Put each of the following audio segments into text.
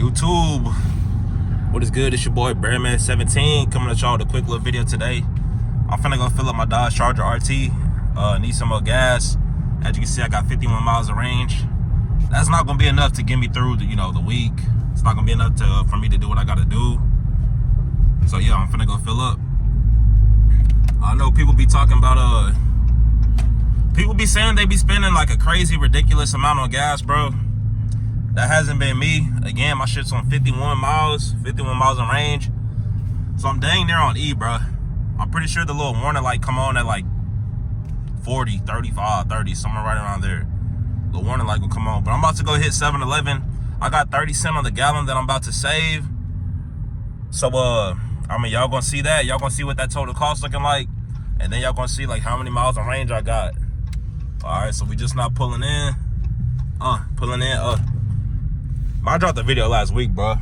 YouTube, what is good? It's your boy Bearman17 coming at y'all with a quick little video today. I'm finna go fill up my Dodge Charger RT. Need some more gas. As you can see, I got 51 miles of range. That's not gonna be enough to get me through the week. It's not gonna be enough for me to do what I gotta do. So yeah, I'm finna go fill up. I know people be talking about people be saying they be spending like a crazy ridiculous amount on gas, bro. That hasn't been me. Again, my shit's on 51 miles in range. So I'm dang near on E, bro. I'm pretty sure the little warning light come on at like 40, 35, 30, somewhere right around there. The warning light will come on. But I'm about to go hit 7-Eleven. I got 30 cents on the gallon that I'm about to save. So I mean, y'all gonna see that. Y'all gonna see what that total cost looking like. And then y'all gonna see like how many miles of range I got. Alright, so we just not pulling in. I dropped a video last week, bro.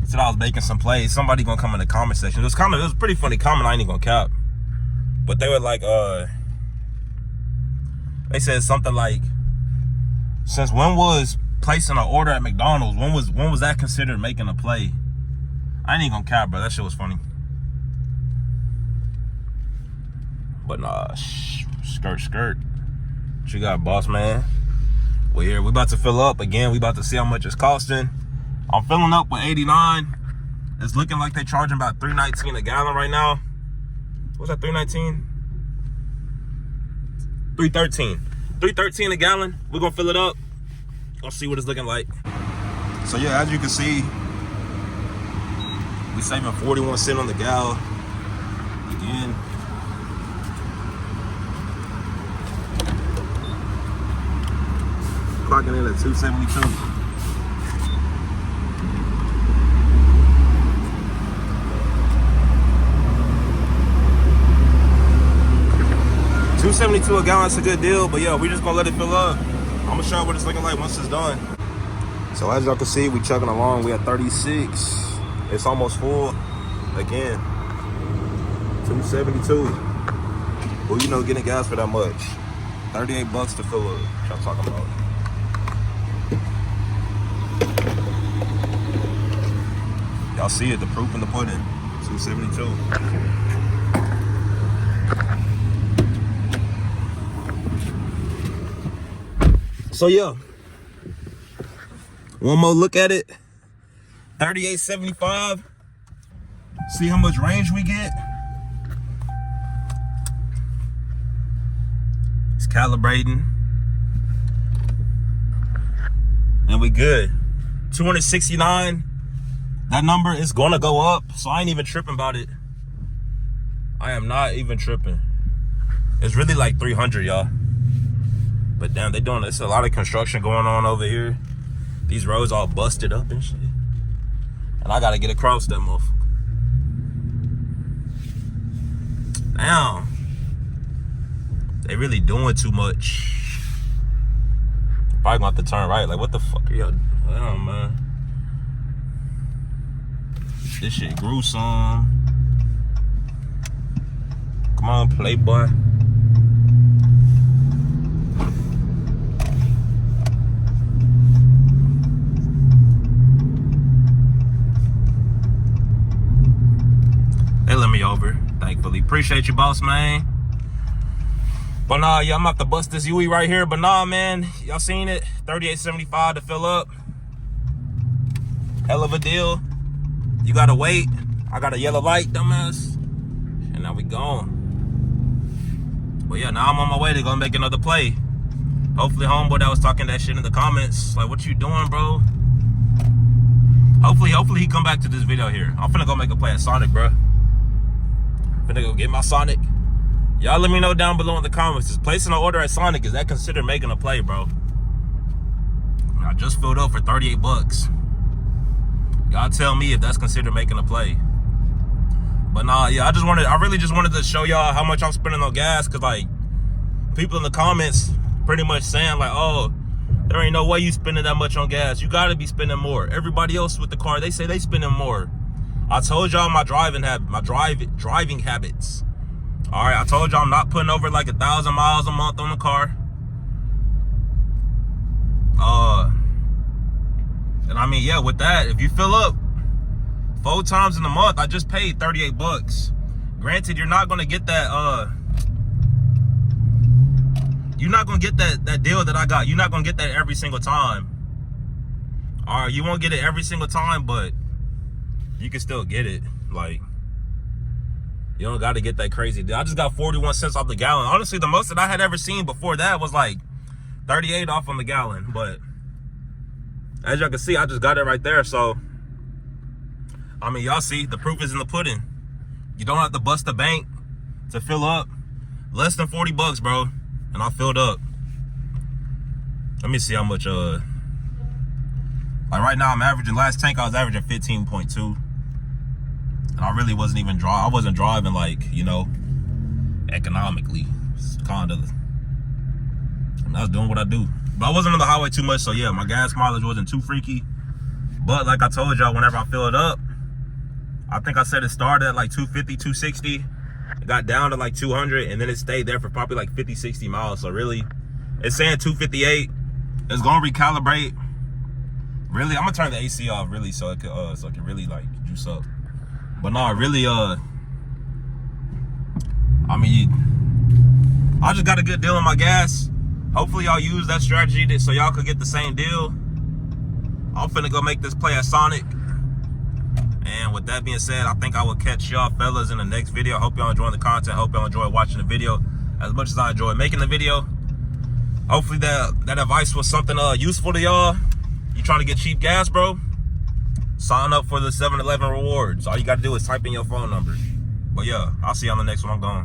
Said I was making some plays. Somebody gonna come in the comment section. It was a pretty funny comment, I ain't even gonna cap. But they were like, they said something like, since when was placing an order at McDonald's, when was that considered making a play? I ain't even gonna cap, bro. That shit was funny. But nah, skirt. What you got, boss man? We here. We about to fill up again. We about to see how much it's costing. I'm filling up with 89. It's looking like they're charging about $3.19 a gallon right now. What's that? $3.19? $3.13. $3.13 a gallon. We're gonna fill it up. Gonna see what it's looking like. So yeah, as you can see, we saving 41 cents on the gal. Again. Clocking in at 272. $2.72 a gallon is a good deal, but yeah, we just gonna let it fill up. I'm gonna show you what it's looking like once it's done. So as y'all can see, we chugging along. We at 36. It's almost full. Again, 272. Who you know getting gas for that much? 38 bucks to fill up. What y'all talking about? Y'all see it, the proof in the pudding. 272. So yeah, one more look at it. 38.75. See how much range we get. It's calibrating. And we good. 269. That number is gonna go up, so I ain't even tripping about it. I am not even tripping. It's really like 300, y'all. But damn, they doing this. A lot of construction going on over here. These roads all busted up and shit. And I gotta get across that motherfucker. Damn. They really doing too much. Probably gonna have to turn right. Like, what the fuck are y'all doing? Damn, man. This shit gruesome. Come on, playboy. They let me over, thankfully. Appreciate you, boss man. But nah, yeah, I'm about to bust this UE right here. But nah, man, y'all seen it? 38.75 to fill up. Hell of a deal. You gotta wait. I got a yellow light, dumbass. And now we gone. But yeah, now I'm on my way to go make another play. Hopefully homeboy that was talking that shit in the comments, like, what you doing, bro? Hopefully he come back to this video here. I'm finna go make a play at Sonic, bro. Finna go get my Sonic. Y'all let me know down below in the comments. Is placing an order at Sonic, is that considered making a play, bro? I just filled up for 38 bucks. Y'all tell me if that's considered making a play. But nah, yeah, I really just wanted to show y'all how much I'm spending on gas, cause like people in the comments pretty much saying like, oh, there ain't no way you spending that much on gas. You gotta be spending more. Everybody else with the car, they say they spending more. I told y'all my driving habits. All right, I told y'all I'm not putting over like 1,000 miles a month on the car. And I mean, yeah, with that, if you fill up 4 times in a month, I just paid 38 bucks. Granted, you're not gonna get that you're not gonna get that deal that I got. You're not gonna get that every single time. Alright, you won't get it every single time, but you can still get it. Like, you don't gotta get that crazy deal. I just got 41 cents off the gallon. Honestly, the most that I had ever seen before that was like 38 off on the gallon. But as y'all can see, I just got it right there. So I mean, y'all see, the proof is in the pudding. You don't have to bust the bank to fill up. Less than 40 bucks, bro. And I filled up. Let me see how much, like right now I'm averaging, last tank I was averaging 15.2. And I really wasn't even I wasn't driving like, you know, economically. It's kind of, I was doing what I do. But I wasn't on the highway too much, so yeah, my gas mileage wasn't too freaky. But like I told y'all, whenever I fill it up, I think I said it started at like 250, 260. It got down to like 200, and then it stayed there for probably like 50, 60 miles. So really, it's saying 258. It's gonna recalibrate. Really, I'm gonna turn the AC off really so it can really like juice up. But no, really, I mean, I just got a good deal on my gas. Hopefully y'all use that strategy so y'all could get the same deal. I'm finna go make this play at Sonic. And with that being said, I think I will catch y'all fellas in the next video. I hope y'all enjoying the content. Hope y'all enjoy watching the video as much as I enjoy making the video. Hopefully that advice was something useful to y'all. You trying to get cheap gas, bro? Sign up for the 7-Eleven rewards. All you got to do is type in your phone number. But yeah, I'll see you on the next one. I'm gone.